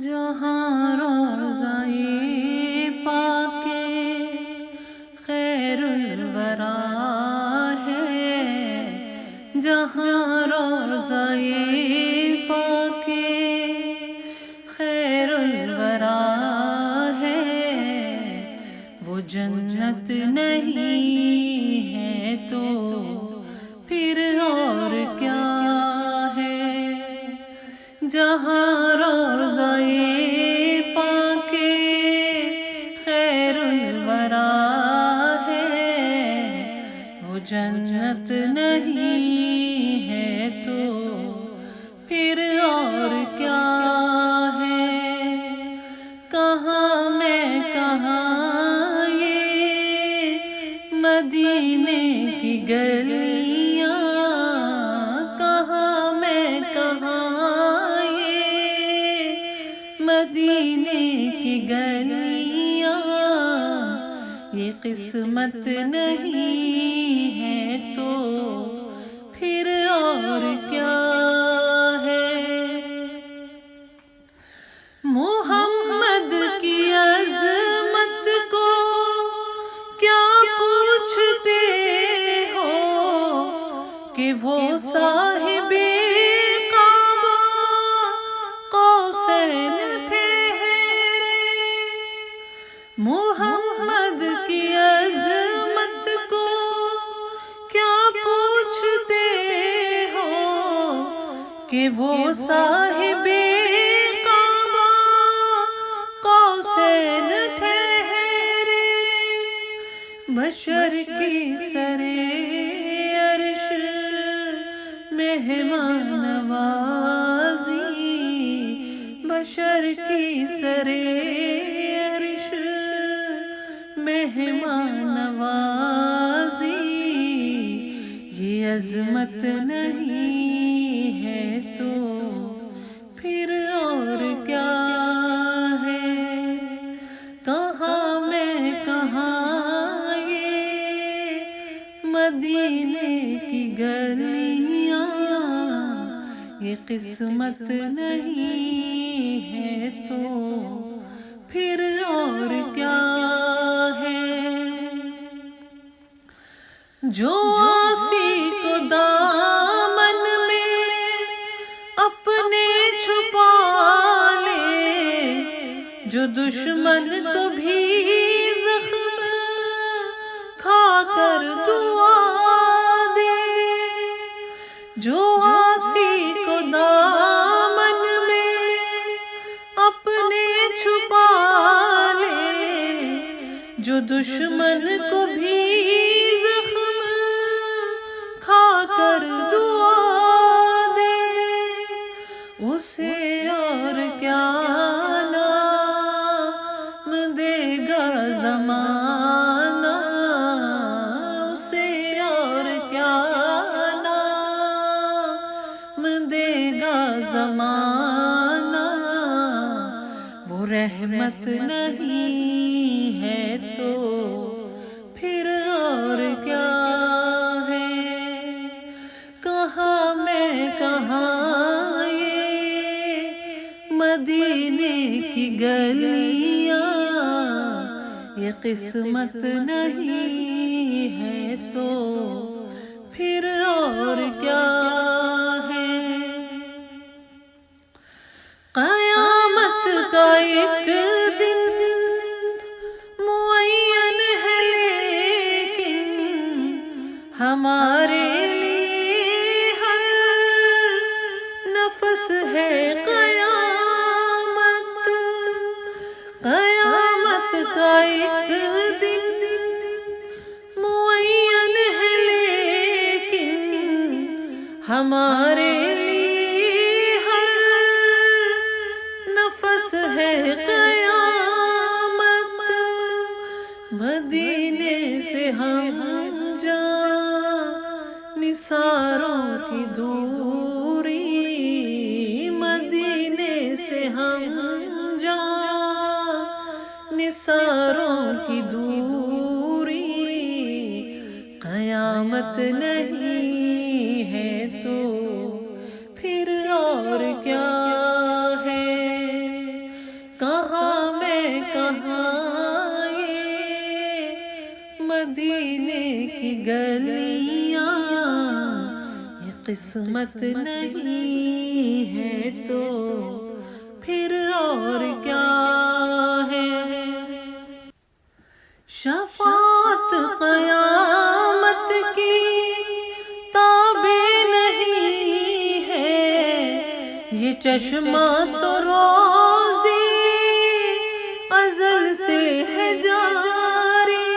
جہاں روضۂ پاک خیر الورا ہے، جہاں روضۂ پاک خیر الورا ہے، وہ جنت نہیں ہے تو پھر اور کیا ہے؟ جہاں روضۂ پاک خیر الورا ہے، وہ جنت نہیں ہے تو پھر اور کیا ہے؟ کہاں میں کہاں یہ مدینے کی گلیاں، کہاں میں کہاں یہ مدینے کی گلیاں، یہ قسمت نہیں ہے تو پھر اور کیا ہے؟ محمد کی عظمت کو کیا پوچھتے ہو کہ وہ صاحب کعبہ قوسین ٹھہرے؟ محمد کی عظمت کو کیا پوچھتے ہو کہ وہ صاحب کعبہ قوسین ٹھہرے؟ بشر کی سرے عرش مہمان نوازی، بشر کی سرے عرش مہمان نوازی، یہ عظمت نہیں ہے تو پھر اور کیا ہے؟ کہاں میں کہاں یہ مدینے کی گلیاں، یہ قسمت نہیں ہے تو پھر اور کیا ہے؟ جو عاصی کو دامن میں اپنے چھپا لے، جو دشمن کو بھی زخم کھا کر دعا دے، جو عاصی کو دامن میں اپنے چھپا لے، جو دشمن کو بھی زخم کھا کر دعا دے، اسے اور کیا نام دے گا زمانہ، اسے اور کیا نام دے گا زمانہ، وہ رحمت نہیں ہے تو پھر اور کیا ہے؟ کہاں میں کہاں یہ مدینے کی گلیاں، یہ قسمت نہیں ہے تو پھر اور کیا ہے؟ قیامت کا ایک دن معین ہے لیکن ہمارے لیے ہر نفس ہے قیامت، قیامت کا ایک دن معین ہے لیکن ہمارے لیے ہر نفس ہے قیامت، مدینے سے ہم نثاروں کی دوری، مدینے سے ہم نثاروں کی دوری، قیامت نہیں ہے تو پھر اور کیا ہے؟ قسمت نہیں ہے تو پھر اور کیا ہے؟ شفاعت قیامت کی تابع نہیں ہے، یہ چشمہ تو روزی ازل سے ہے جاری۔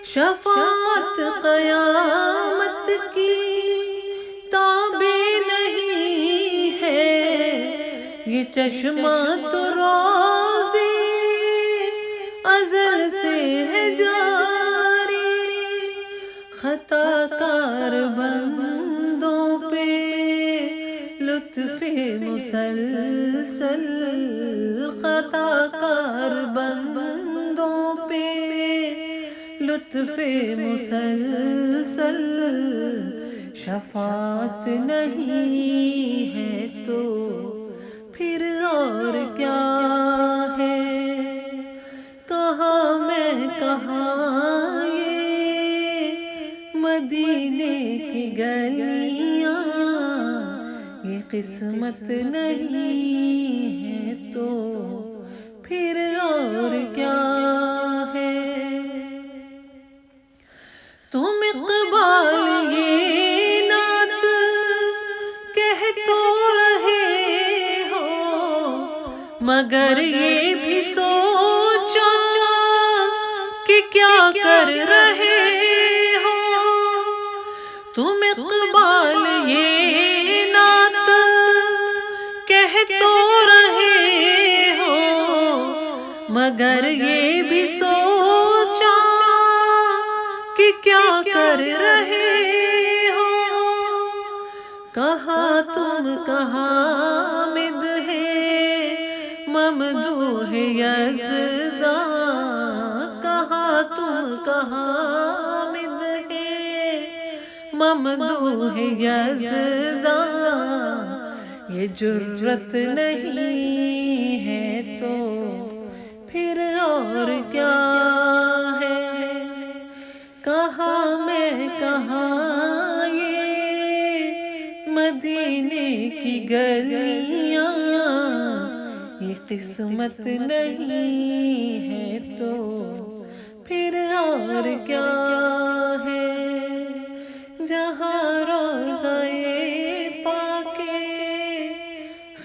شفاعت قیامت کی تابع نہیں ہے، یہ چشمہ تو روزی ازل سے ہے جاری۔ خطا کار بندوں پہ لطف مسلسل، خطا کار بندوں پہ لطف مسلسل، شفاعت نہیں ہے تو پھر اور کیا ہے؟ کہاں میں کہاں یہ مدینے کی گلیاں، یہ قسمت نہیں ہے تو پھر اور کیا ہے؟ تم اقبال یہ نعت کہہ تو رہے ہو، مگر یہ بھی سوچا کہ کیا کر رہے ہو؟ تم اقبال یہ نعت کہہ تو رہے ہو، مگر یہ بھی سوچا کہ کیا کر رہے ہو؟ کہاں تم کہاں مد ہے ممدوح یزداں، کہاں تم کہاں مد ہے ممدوح یزداں، یہ جرت نہیں ہے تو پھر اور کیا ہے؟ کہاں میں کہاں یہ مدینے کی گلیاں، یہ قسمت نہیں ہے تو پھر اور کیا ہے؟ جہاں روضہ پاک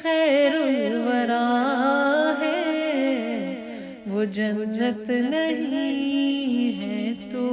خیر الورا ہے، وہ جنت نہیں ہے تو